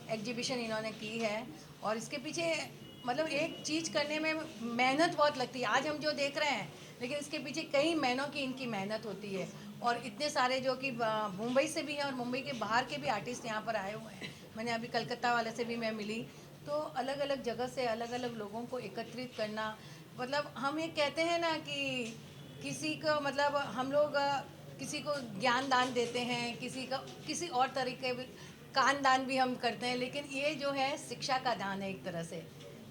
Exhibition इन्होंने की है। और इसके पीछे मतलब एक चीज़ करने में मेहनत बहुत लगती है। आज हम जो देख रहे हैं, लेकिन इसके पीछे कई महीनों की इनकी मेहनत होती है। और इतने सारे जो कि मुंबई से भी हैं और मुंबई के बाहर के भी आर्टिस्ट यहाँ पर आए हुए हैं। मैंने अभी कलकत्ता वाले से भी मैं मिली। तो अलग अलग जगह से अलग अलग लोगों को एकत्रित करना, मतलब हम ये कहते हैं ना कि किसी को मतलब हम लोग किसी को ज्ञान दान देते हैं, किसी का किसी और तरीके कान दान भी हम करते हैं, लेकिन ये जो है शिक्षा का दान है एक तरह से।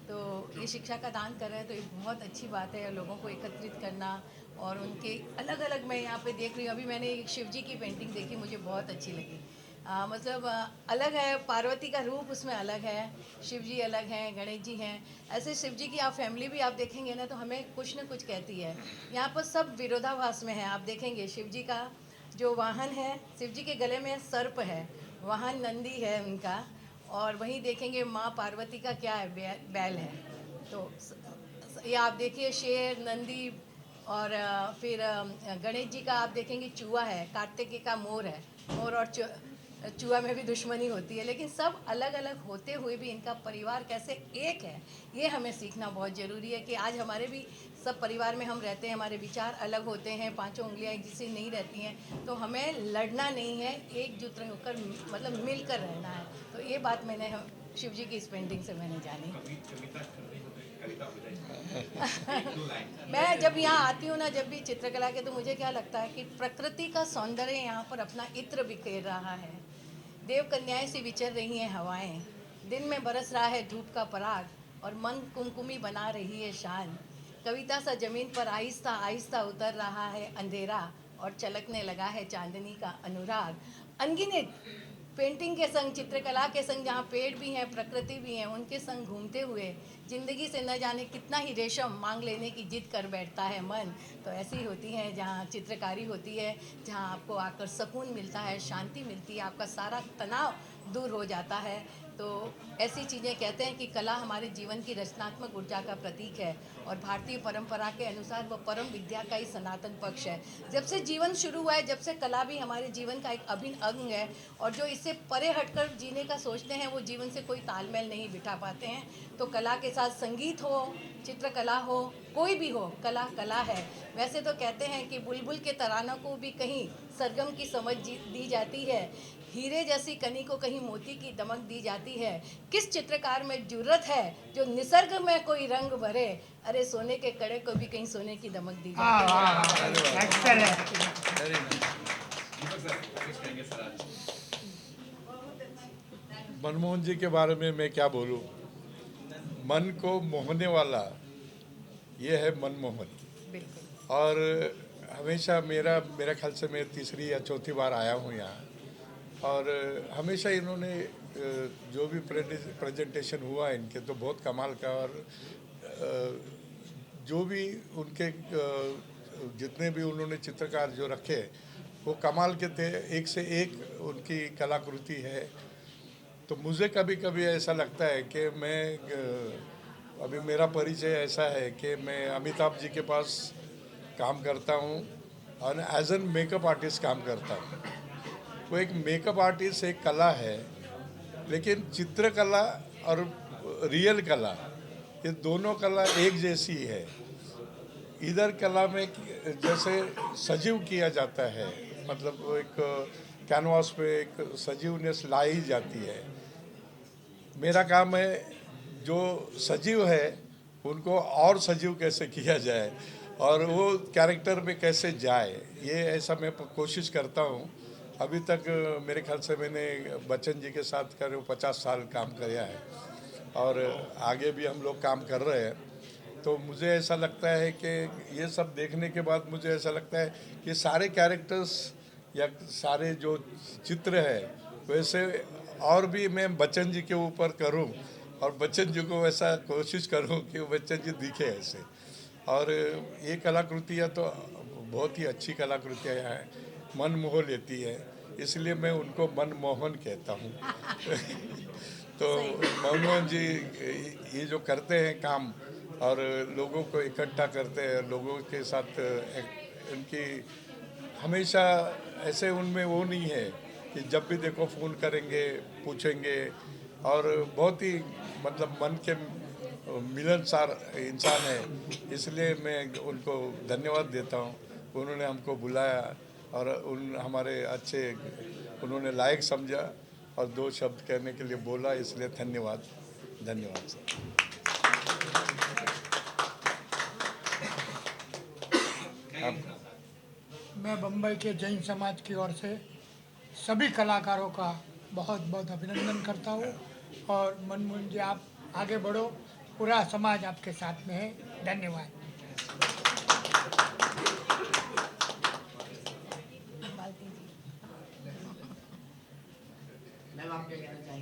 तो ये शिक्षा का दान कर रहे हैं, तो ये बहुत अच्छी बात है लोगों को एकत्रित करना। और उनके अलग अलग मैं यहाँ पे देख रही हूँ, अभी मैंने एक शिव जी की पेंटिंग देखी, मुझे बहुत अच्छी लगी। मतलब अलग है, पार्वती का रूप उसमें अलग है, शिव जी अलग हैं, गणेश जी हैं। ऐसे शिव जी की आप फैमिली भी आप देखेंगे ना, तो हमें कुछ न कुछ कहती है। यहाँ पर सब विरोधाभास में है। आप देखेंगे शिव जी का जो वाहन है, शिव जी के गले में सर्प है, वाहन नंदी है उनका। और वहीं देखेंगे माँ पार्वती का क्या है, बैल है। तो ये आप देखिए शेर, नंदी। और फिर गणेश जी का आप देखेंगे चूहा है, कार्तिकेय का मोर है। मोर और चूहा में भी दुश्मनी होती है, लेकिन सब अलग अलग होते हुए भी इनका परिवार कैसे एक है, ये हमें सीखना बहुत ज़रूरी है। कि आज हमारे भी सब परिवार में हम रहते हैं, हमारे विचार अलग होते हैं, पांचों उंगलियां एक जैसी नहीं रहती हैं, तो हमें लड़ना नहीं है, एकजुट होकर मतलब मिलकर रहना है। तो ये बात मैंने शिव जी की इस पेंटिंग से मैंने जानी। मैं जब यहाँ आती हूँ ना, जब भी चित्रकला के, तो मुझे क्या लगता है कि प्रकृति का सौंदर्य यहाँ पर अपना इत्र बिखेर रहा है। देव कन्याएं सी विचर रही हैं हवाएं, दिन में बरस रहा है धूप का पराग और मन कुमकुमी बना रही है शान। कविता सा जमीन पर आहिस्ता आहिस्ता उतर रहा है अंधेरा और चलकने लगा है चांदनी का अनुराग। अनगिनत पेंटिंग के संग, चित्रकला के संग, जहाँ पेड़ भी हैं, प्रकृति भी हैं, उनके संग घूमते हुए ज़िंदगी से न जाने कितना ही रेशम मांग लेने की जिद कर बैठता है मन। तो ऐसी होती है जहाँ चित्रकारी होती है, जहाँ आपको आकर सुकून मिलता है, शांति मिलती है, आपका सारा तनाव दूर हो जाता है। तो ऐसी चीज़ें कहते हैं कि कला हमारे जीवन की रचनात्मक ऊर्जा का प्रतीक है। और भारतीय परंपरा के अनुसार वह परम विद्या का ही सनातन पक्ष है। जब से जीवन शुरू हुआ है, जब से कला भी हमारे जीवन का एक अभिन्न अंग है। और जो इससे परे हटकर जीने का सोचते हैं, वो जीवन से कोई तालमेल नहीं बिठा पाते हैं। तो कला के साथ संगीत हो, चित्रकला हो, कोई भी हो, कला कला है। वैसे तो कहते हैं कि बुलबुल के तरानों को भी कहीं सरगम की समझ दी जाती है, हीरे जैसी कनी को कहीं मोती की दमक दी जाती है। किस चित्रकार में जुर्रत है जो निसर्ग में कोई रंग भरे, अरे सोने के कड़े को भी कहीं सोने की दमक दी जाती है। मनमोहन जी के बारे में मैं क्या बोलूं, मन को मोहने वाला ये है मनमोहन। और हमेशा मेरा ख्याल से मैं तीसरी या चौथी बार आया हूँ यहाँ, और हमेशा इन्होंने जो भी प्रेजेंटेशन हुआ इनके, तो बहुत कमाल का। और जो भी उनके जितने भी उन्होंने चित्रकार जो रखे, वो कमाल के थे, एक से एक उनकी कलाकृति है। तो मुझे कभी कभी ऐसा लगता है कि मैं अभी मेरा परिचय ऐसा है कि मैं अमिताभ जी के पास काम करता हूँ और एज एन मेकअप आर्टिस्ट काम करता हूँ। वो एक मेकअप आर्टिस्ट एक कला है, लेकिन चित्रकला और रियल कला, ये दोनों कला एक जैसी है। इधर कला में जैसे सजीव किया जाता है, मतलब वो एक कैनवास पे एक सजीवनेस लाई जाती है। मेरा काम है जो सजीव है उनको और सजीव कैसे किया जाए और वो कैरेक्टर में कैसे जाए, ये ऐसा मैं कोशिश करता हूँ। अभी तक मेरे ख्याल से मैंने बच्चन जी के साथ करीब 50 साल काम किया है और आगे भी हम लोग काम कर रहे हैं। तो मुझे ऐसा लगता है कि ये सब देखने के बाद मुझे ऐसा लगता है कि सारे कैरेक्टर्स या सारे जो चित्र है वैसे और भी मैं बच्चन जी के ऊपर करूं और बच्चन जी को वैसा कोशिश करूं कि बच्चन जी दिखे ऐसे। और ये कलाकृतियाँ तो बहुत ही अच्छी कलाकृतियाँ हैं, मन मोह लेती है, इसलिए मैं उनको मनमोहन कहता हूँ। तो मनमोहन जी ये जो करते हैं काम और लोगों को इकट्ठा करते हैं, लोगों के साथ उनकी हमेशा ऐसे उनमें वो नहीं है कि जब भी देखो फ़ोन करेंगे, पूछेंगे और बहुत ही मतलब मन के मिलनसार इंसान है, इसलिए मैं उनको धन्यवाद देता हूँ। उन्होंने हमको बुलाया और उन हमारे अच्छे उन्होंने लायक समझा और दो शब्द कहने के लिए बोला, इसलिए धन्यवाद। धन्यवाद सर। मैं बम्बई के जैन समाज की ओर से सभी कलाकारों का बहुत बहुत अभिनंदन करता हूँ और मनमोहन जी आप आगे बढ़ो, पूरा समाज आपके साथ में है। धन्यवाद।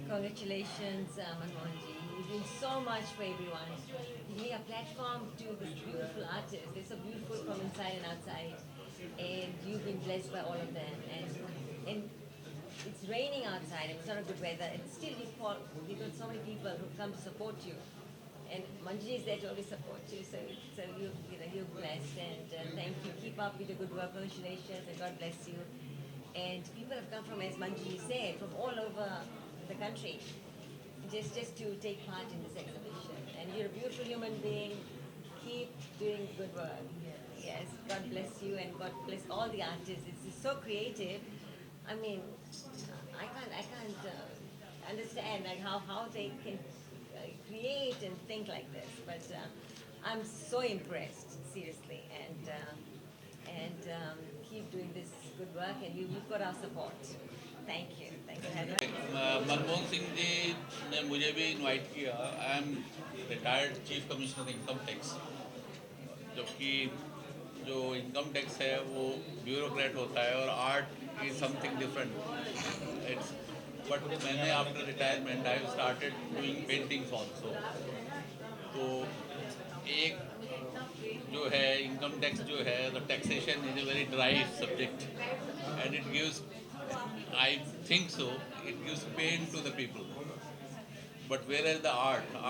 Congratulations, Manmohanji. You're doing so much for everyone. Giving a platform to these beautiful artists. They're so beautiful from inside and outside. And you've been blessed by all of them. And it's raining outside. It's not a good weather. And still you've got so many people who come to support you. And Manji is there to always support you. So you're blessed. And thank you. Keep up with the good work. Congratulations. And God bless you. And people have come from, as Manji said, from all over the country, just to take part in this exhibition. And you're a beautiful human being. Keep doing good work. Yes, God bless you and God bless all the artists. It's so creative. I mean, I can't understand like how they can create and think like this. But I'm so impressed, seriously. And keep doing this good work, and you've got our support. Thank you. Thank you. Manmohan Singh ji ने मुझे भी invite किया। I am retired chief commissioner income tax, जबकि जो income tax है वो bureaucrat होता है और art is something different. It's but मैंने after retirement I started doing paintings also. तो एक जो है इनकम टैक्स जो है, the taxation is a very dry subject and it gives, I think so, it gives pain to the people. But whereas the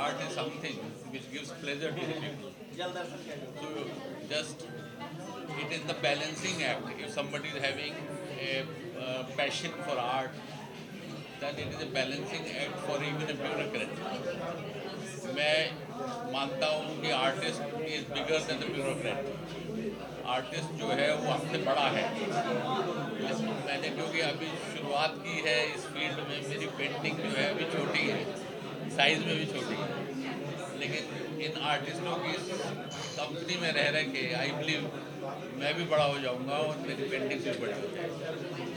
art is something which gives pleasure to the people. So just, it is the balancing act. If somebody is having a passion for art, then it is a balancing act for even a bureaucrat. मैं मानता हूँ कि artist is bigger than the bureaucrat. Artist जो है वो हमसे बड़ा है। मैंने क्योंकि अभी शुरुआत की है इस फील्ड में, मेरी पेंटिंग जो है अभी छोटी है, साइज़ में भी छोटी है, लेकिन इन आर्टिस्टों की कंपनी में रह के आई बिलीव मैं भी बड़ा हो जाऊंगा और मेरी पेंटिंग भी बड़ी हो जाएगी।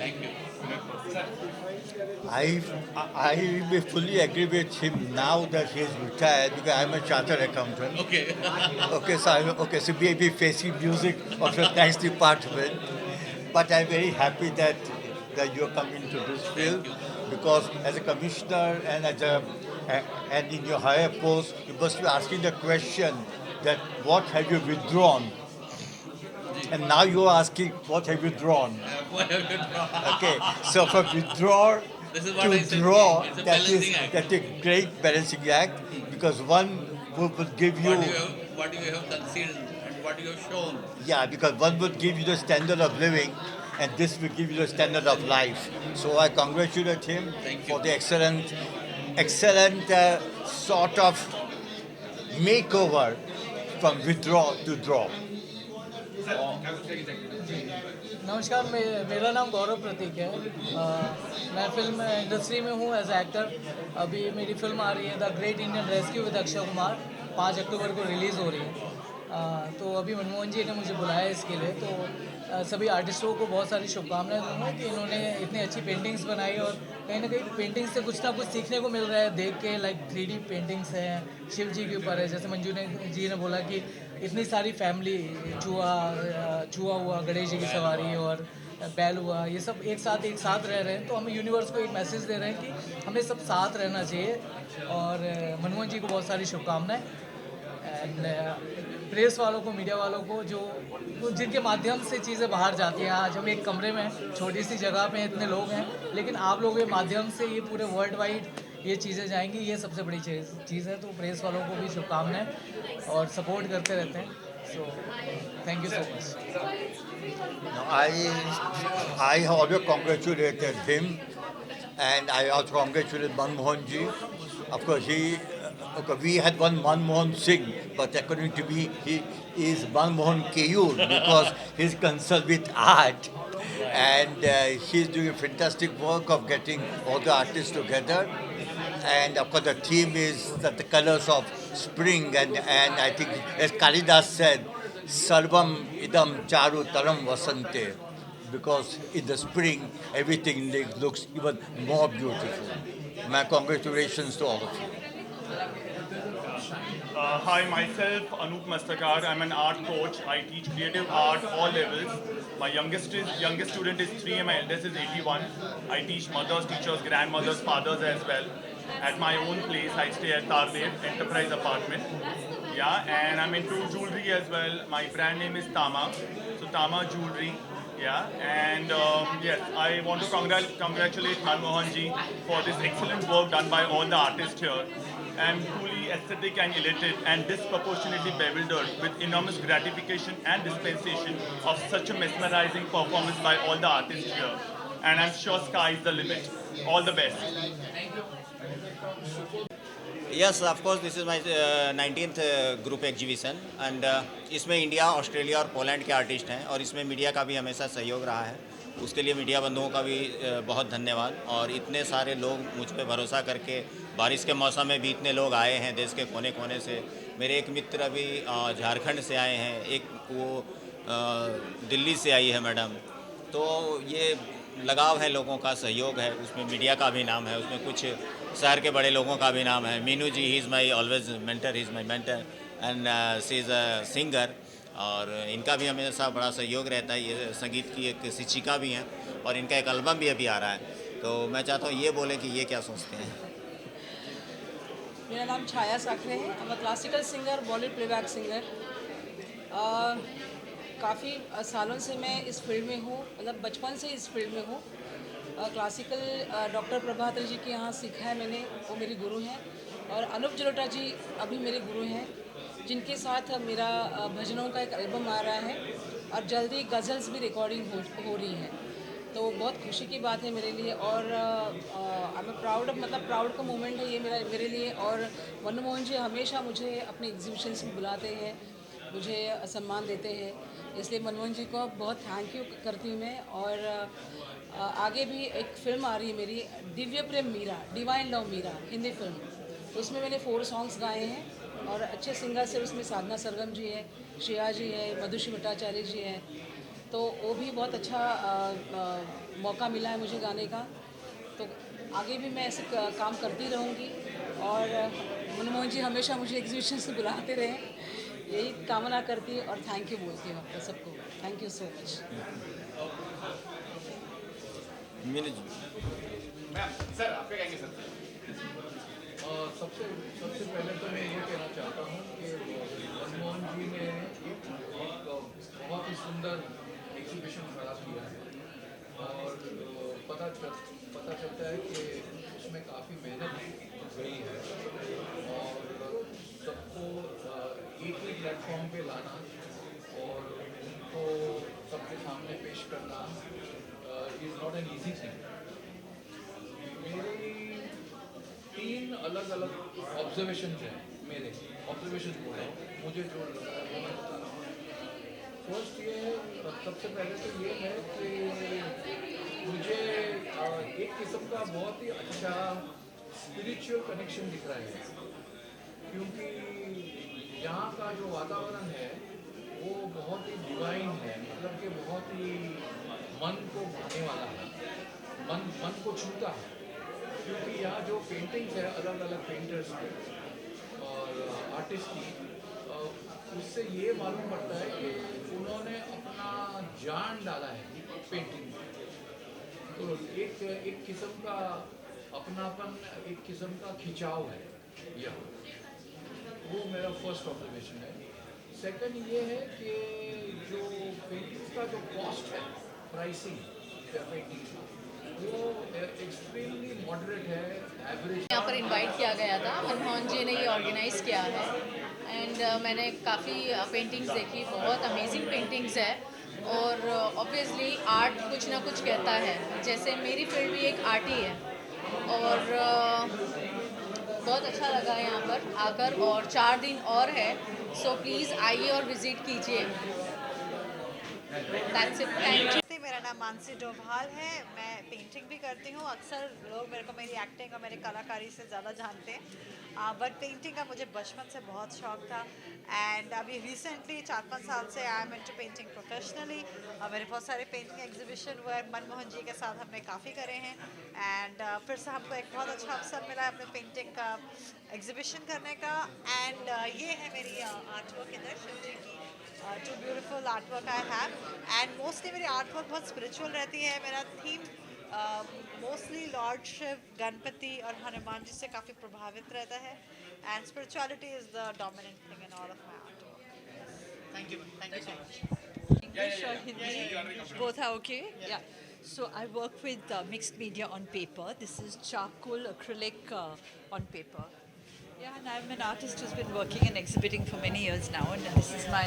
Thank you. I fully agree with him now that he is retired because I'm a chartered accountant. Okay. So we be facing music of the tax department, but I'm very happy that you're coming to this field because as a commissioner and in your higher post, you must be asking the question that what have you withdrawn, and now you're asking what have you drawn. What have you drawn? Okay, so for withdraw This is what to I said. draw, It's a balancing act. that's a great balancing act because one would give you, What you have concealed and what you have shown. yeah, because one would give you the standard of living and this will give you the standard of life. So I congratulate him Thank you. for the excellent sort of makeover from withdraw to draw. नमस्कार, मेरा नाम गौरव प्रतीक है। मैं film industry में हूँ as actor. अभी मेरी film आ रही है the great Indian rescue with Akshay Kumar, 5 अक्टूबर को रिलीज़ हो रही है। तो अभी मनमोहन जी ने मुझे बुलाया इसके लिए, तो सभी आर्टिस्टों को बहुत सारी शुभकामनाएं दूंगा कि इन्होंने इतनी अच्छी पेंटिंग्स बनाई और कहीं ना कहीं पेंटिंग्स से कुछ ना कुछ सीखने को मिल रहा है देख के। लाइक 3D पेंटिंग्स हैं शिव जी के ऊपर है, जैसे मंजू जी ने बोला कि इतनी सारी फैमिली, चूहा हुआ, गणेश जी की सवारी और बैल हुआ, ये सब एक साथ रह रहे हैं। तो हम यूनिवर्स को एक मैसेज दे रहे हैं कि हमें सब साथ रहना चाहिए। और मनमोहन जी को बहुत सारी शुभकामनाएं एंड प्रेस वालों को, मीडिया वालों को जो जिनके माध्यम से चीज़ें बाहर जाती हैं। आज हम एक कमरे में छोटी सी जगह पे इतने लोग हैं, लेकिन आप लोगों के माध्यम से ये पूरे वर्ल्ड वाइड ये चीज़ें जाएंगी, ये सबसे बड़ी चीज़ है। तो प्रेस वालों को भी शुभकामनाएं और सपोर्ट करते रहते हैं। So thank you so much. Now, I always congratulated him and I also congratulated Manmohan ji Of course, okay, we had one Manmohan Singh, but according to me, he is Manmohan Keyur because he's concerned with art. And he's doing a fantastic work of getting all the artists together. And of course, the theme is that the colors of spring. And I think, as Kalidas said, Sarvam idam charu taram vasante. Because in the spring, everything looks even more beautiful. My congratulations to all of you. Hi, myself Anup Mastakar. I'm an art coach. I teach creative art all levels. My youngest student is 3 and my eldest is 81. I teach mothers, teachers, grandmothers, fathers as well. At my own place, I stay at Tardev Enterprise Apartment. Yeah, and I'm into jewelry as well. My brand name is Tama. So Tama Jewelry. Yeah, and yes, I want to congratulate Manmohan ji for this excellent work done by all the artists here. I'm truly aesthetic and elated and disproportionately bewildered with enormous gratification and dispensation of such a mesmerizing performance by all the artists here. And I'm sure sky is the limit. All the best. Yes, of course, this is my 19th group exhibition and इसमें India, Australia और Poland के artist हैं और इसमें media का भी हमेशा सहयोग रहा है। उसके लिए मीडिया बंधुओं का भी बहुत धन्यवाद। और इतने सारे लोग मुझ पे भरोसा करके बारिश के मौसम में भी इतने लोग आए हैं देश के कोने कोने से। मेरे एक मित्र अभी झारखंड से आए हैं, एक वो दिल्ली से आई है मैडम। तो ये लगाव है, लोगों का सहयोग है, उसमें मीडिया का भी नाम है, उसमें कुछ शहर के बड़े लोगों का भी नाम है। Meenu ji, he is my always mentor, he is my mentor and she is a singer. और इनका भी हमेशा बड़ा सहयोग रहता है। ये संगीत की एक शिक्षिका भी हैं और इनका एक एल्बम भी अभी आ रहा है। तो मैं चाहता हूँ ये बोले कि ये क्या सोचते हैं। मेरा नाम छाया साखरे है। I'm a classical singer, Bollywood playback singer. काफ़ी सालों से मैं इस फील्ड में हूँ, मतलब बचपन से इस फील्ड में हूँ। क्लासिकल डॉक्टर प्रभाकर जी के यहाँ सीखा है मैंने, वो मेरे गुरु हैं। और अनूप जलोटा जी अभी मेरे गुरु हैं, जिनके साथ मेरा भजनों का एक एल्बम आ रहा है और जल्दी गज़ल्स भी रिकॉर्डिंग हो रही है। तो बहुत खुशी की बात है मेरे लिए। और आई एम प्राउड, मतलब प्राउड का मोमेंट है ये मेरे लिए। और मनमोहन जी हमेशा मुझे अपने एग्जीबिशंस में बुलाते हैं, मुझे सम्मान देते हैं, इसलिए मनमोहन जी को बहुत थैंक यू करती हूँ मैं। और आगे भी एक फ़िल्म आ रही है मेरी, Divya Prem Meera, divine love Meera, Hindi film. उसमें मैंने 4 सॉन्ग्स गाए हैं और अच्छे सिंगर्स हैं उसमें। साधना सरगम जी है, श्रेया जी है, मधुश्री भट्टाचार्य जी हैं। तो वो भी बहुत अच्छा मौका मिला है मुझे गाने का। तो आगे भी मैं ऐसे काम करती रहूँगी और मनमोहन जी हमेशा मुझे एग्जीबिशन से बुलाते रहें, यही कामना करती है। और थैंक यू बोलती हूँ आपको सबको। Thank you so much. Sir आप क्या कहेंगे सर? सबसे पहले तो मैं ये कहना चाहता हूँ कि मनमोहन जी ने एक बहुत ही सुंदर एग्जीबिशन खड़ा किया है और पता चलता है कि उसमें काफ़ी मेहनत गई है और सबको एक ही प्लेटफॉर्म पे लाना और उनको सबके सामने पेश करना is not an easy thing. मेरी 3 अलग अलग ऑब्जर्वेशन हैं, मेरे ऑब्जर्वेशन बोल रहा हूँ, मुझे जो लगा है वो मैं बता रहा हूँ। फर्स्ट ये है, सबसे पहले तो ये है कि मुझे एक किस्म का बहुत ही अच्छा स्पिरिचुअल कनेक्शन दिख रहा है, क्योंकि यहाँ का जो वातावरण है वो बहुत ही डिवाइन है, मतलब कि बहुत ही मन को भाने वाला है, मन को छूता है। क्योंकि यहाँ जो पेंटिंग्स है अलग अलग पेंटर्स की और आर्टिस्ट की, उससे ये मालूम पड़ता है कि उन्होंने अपना जान डाला है पेंटिंग में। तो एक किस्म का अपनापन, एक किस्म का खिंचाव है यहाँ, वो मेरा फर्स्ट ऑब्जर्वेशन है। सेकंड ये है कि जो पेंटिंग्स का जो कॉस्ट है, प्राइसिंग पेंटिंग का, वो एक्सट्रीमली मॉडरेट है, एवरेज। यहाँ पर इनवाइट किया गया था, मनमोहन जी ने ये ऑर्गेनाइज़ किया है एंड मैंने काफ़ी पेंटिंग्स देखी, बहुत अमेजिंग पेंटिंग्स है। और ऑब्वियसली आर्ट कुछ ना कुछ कहता है, जैसे मेरी फील्ड भी एक आर्ट ही है। और बहुत अच्छा लगा है यहाँ पर आकर और 4 दिन और है, सो प्लीज़ आइए और विज़िट कीजिए। That's it. Thank you. मेरा नाम मानसी डोभाल है। मैं पेंटिंग भी करती हूँ। अक्सर लोग मेरे को मेरी एक्टिंग और मेरी कलाकारी से ज़्यादा जानते हैं, बट पेंटिंग का मुझे बचपन से बहुत शौक था। एंड अभी रिसेंटली 4-5 साल से I am into painting professionally. मेरे बहुत सारे पेंटिंग एग्जीबिशन हुए, मनमोहन जी के साथ हमने काफ़ी करे हैं। एंड फिर से हमको एक बहुत अच्छा अवसर मिला है अपने पेंटिंग का एग्जीबिशन करने का। एंड ये है मेरी आर्ट वर्क इधर, शिव जी की two beautiful art work I have. And mostly मेरी आर्ट वर्क बहुत स्पिरिचुअल रहती है। मेरा theme mostly lord Shiv, Ganpati और हनुमान जी से काफ़ी प्रभावित रहता है। And spirituality is the dominant thing in all of my art work. Thank you so much. English or Hindi, both are okay. Yeah. So I work with mixed media on paper. This is charcoal acrylic on paper. Yeah, and I'm an artist who's been working and exhibiting for many years now, and this is my,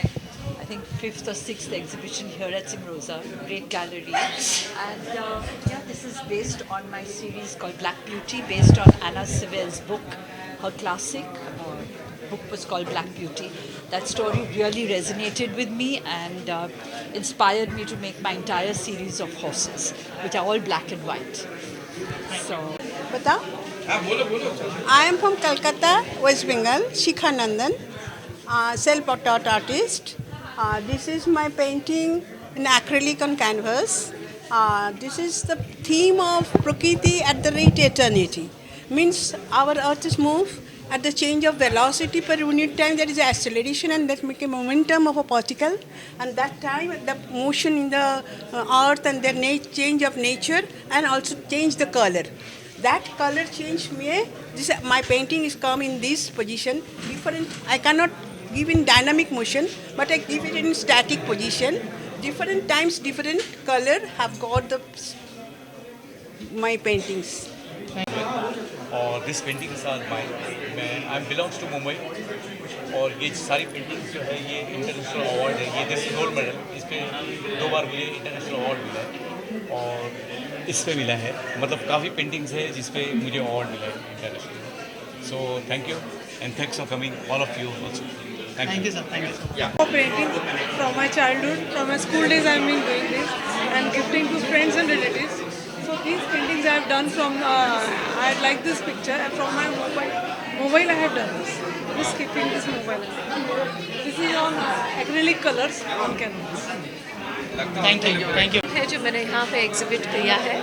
I think, 5th or 6th exhibition here at Simrosa, great gallery. And yeah, this is based on my series called Black Beauty, based on Anna Sewell's book. Her classic book was called Black Beauty. That story really resonated with me and inspired me to make my entire series of horses, which are all black and white. So, बताओ? I am from Calcutta, West Bengal, Shikha Nandan, self-taught artist. This is my painting in acrylic on canvas. This is the theme of Prakriti at the rate eternity. Means our earth is moved at the change of velocity per unit time. There is acceleration and that make a momentum of a particle. And that time the motion in the earth and the change of nature and also change the color. That color change my painting is come in this position. Different, I cannot give in dynamic motion, but I give it in static position. Different times, different color have got my paintings. और this paintings are mine. I belongs to Mumbai और ये सारी paintings जो है ये international award है। ये this gold medal, इस पर 2 बार मुझे इंटरनेशनल अवार्ड मिला है और इस पे मिला है, मतलब काफ़ी पेंटिंग्स है जिस पे मुझे अवार्ड मिला है international. So thank you and thanks for coming all of you also. Thank you sir. Thank you sir. For painting from my childhood, from my school days, I've been doing this and gifting to friends and relatives. So these paintings I have done from, I like this picture and from my mobile I have done this. Just keeping this mobile. This is on acrylic colors on canvas. Thank you. Thank you. है जो मैंने यहाँ पे exhibit किया है,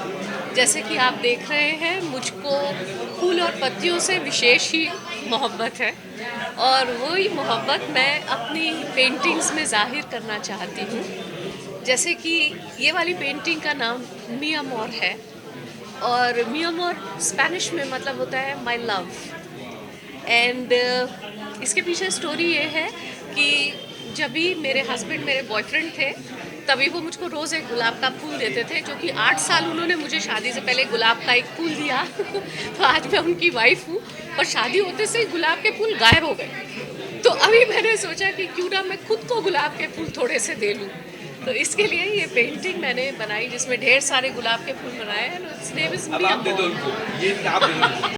जैसे कि आप देख रहे हैं, मुझको फूल और पत्तियों से विशेष ही मोहब्बत है और वही मोहब्बत मैं अपनी पेंटिंग्स में ज़ाहिर करना चाहती हूँ। जैसे कि ये वाली पेंटिंग का नाम मी अमोर है और मी अमोर स्पेनिश में मतलब होता है माई लव। एंड इसके पीछे स्टोरी ये है कि जब भी मेरे हस्बैंड मेरे बॉयफ्रेंड थे तभी वो मुझको रोज़ एक गुलाब का फूल देते थे, जो कि 8 साल उन्होंने मुझे शादी से पहले गुलाब का एक फूल दिया तो आज मैं उनकी वाइफ हूँ और शादी होते से गुलाब के फूल गायब हो गए। तो अभी मैंने सोचा कि क्यों ना मैं खुद को गुलाब के फूल थोड़े से दे लूँ, तो इसके लिए ये पेंटिंग मैंने बनाई जिसमें ढेर सारे गुलाब के फूल बनाए हैं।